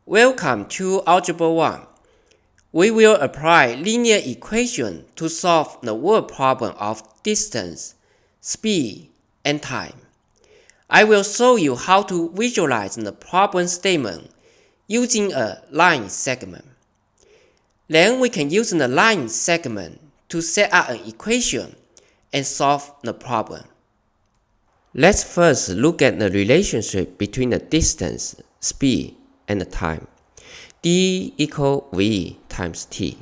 Welcome to Algebra 1. We will apply linear equation to solve the word problem of distance, speed, and time. I will show you how to visualize the problem statement using a line segment. Then we can use the line segment to set up an equation and solve the problem. Let's first look at the relationship between the distance, speed, and the time. D equal V times T.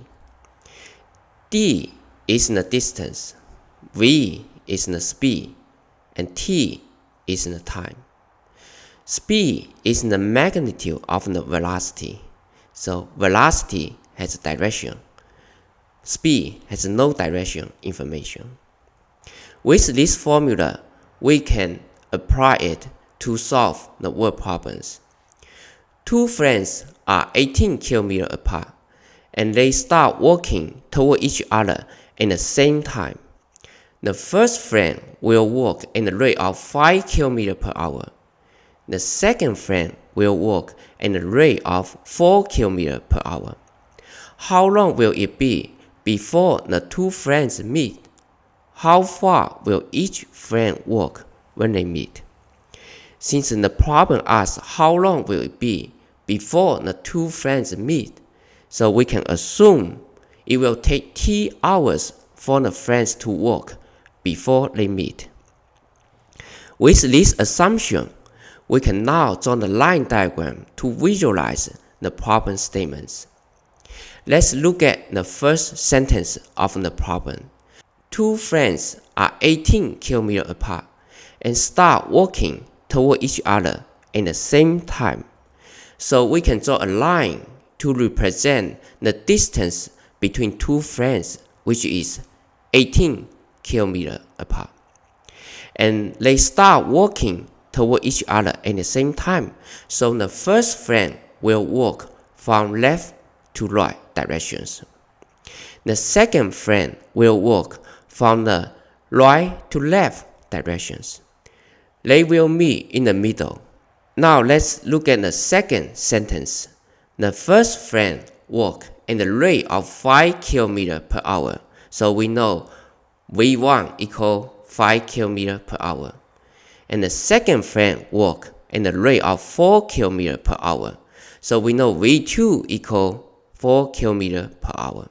D is the distance, V is the speed, and T is the time. Speed is the magnitude of the velocity. So velocity has direction. Speed has no direction information. With this formula, we can apply it to solve the word problems. Two friends are 18 kilometers apart, and they start walking toward each other at the same time. The first friend will walk at the rate of 5 kilometers per hour. The second friend will walk at the rate of 4 kilometers per hour. How long will it be before the two friends meet? How far will each friend walk when they meet? Since the problem asks how long will it be before the two friends meet, so we can assume it will take T hours for the friends to walk before they meet. With this assumption, we can now draw the line diagram to visualize the problem statements. Let's look at the first sentence of the problem. Two friends are 18 kilometers apart and start walking toward each other at the same time. So we can draw a line to represent the distance between two friends, which is 18 kilometers apart. And they start walking toward each other at the same time. So the first friend will walk from left to right directions. The second friend will walk from the right to left directions. They will meet in the middle. Now let's look at the second sentence. The first friend walk at the rate of 5 kilometers per hour. So we know V1 equal 5 kilometers per hour. And the second friend walk at the rate of 4 kilometers per hour. So we know V2 equal 4 kilometers per hour.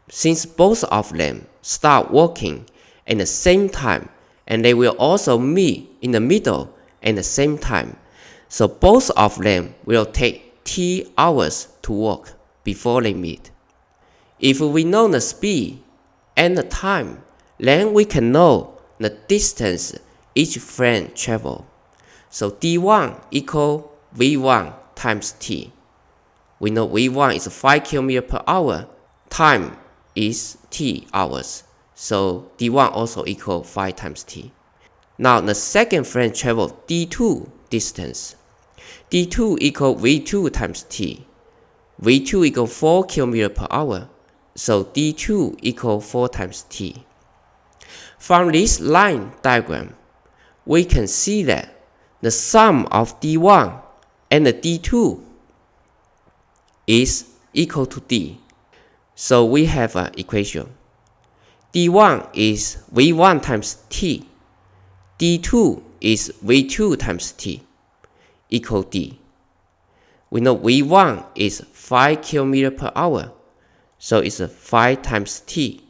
Since both of them start walking at the same time, and they will also meet in the middle at the same time, so both of them will take T hours to walk before they meet. If we know the speed and the time, then we can know the distance each friend travel. So D1 equal V1 times T. We know V1 is 5 kilometers per hour. Time is T hours. So D1 also equal 5 times T. Now the second friend travel D2 distance. D2 equal V2 times T. V2 equal 4 kilometers per hour. So D2 equal 4 times T. From this line diagram, we can see that the sum of D1 and the D2 is equal to D. So we have an equation. D1 is V1 times T. D2 is V2 times T equal D. We know V1 is 5 kilometers per hour. So it's 5 times T.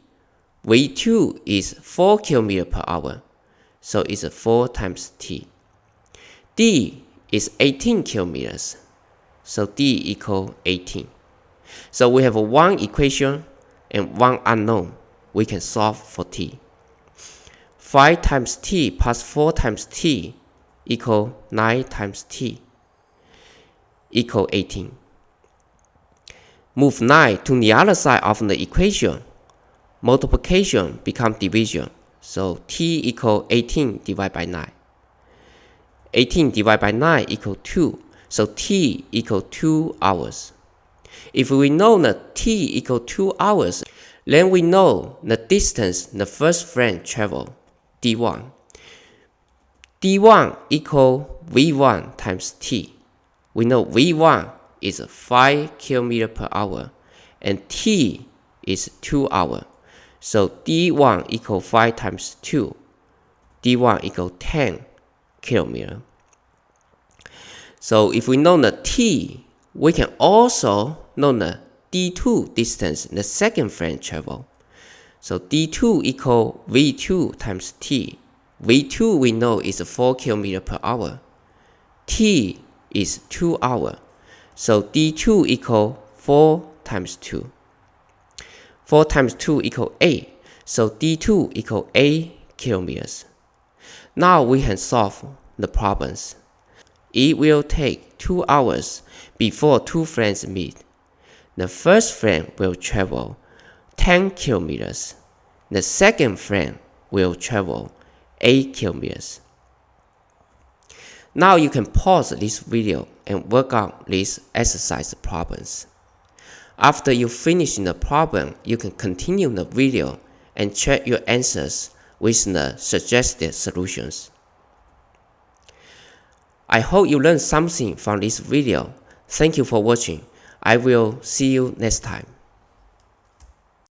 V2 is 4 kilometers per hour. So it's 4 times T. D is 18 kilometers. So D equal 18. So we have one equation and one unknown. We can solve for T. 5 times T plus 4 times T equal 9 times T equal 18. Move 9 to the other side of the equation. Multiplication becomes division. So T equal 18 divided by 9. 18 divided by 9 equal 2. So T equal 2 hours. If we know that T equal 2 hours, then we know the distance the first friend traveled, D1. D1 equal V1 times T. We know V1 is 5 km per hour and t is 2 hours. So d1 equal 5 times 2. d1 equal 10 kilometers. So if we know the t, we can also know the d2 distance the second friend travel. So d2 equal v2 times t. v2 we know is 4 km per hour. t is 2 hours. So d2 equal 4 times 2. 4 times 2 equal 8. So d2 equal 8 kilometers. Now we can solve the problems. It will take 2 hours before two friends meet. The first friend will travel 10 kilometers. The second friend will travel 8 kilometers. Now you can pause this video and work out these exercise problems. After you finish the problem, you can continue the video and check your answers with the suggested solutions. I hope you learned something from this video. Thank you for watching. I will see you next time.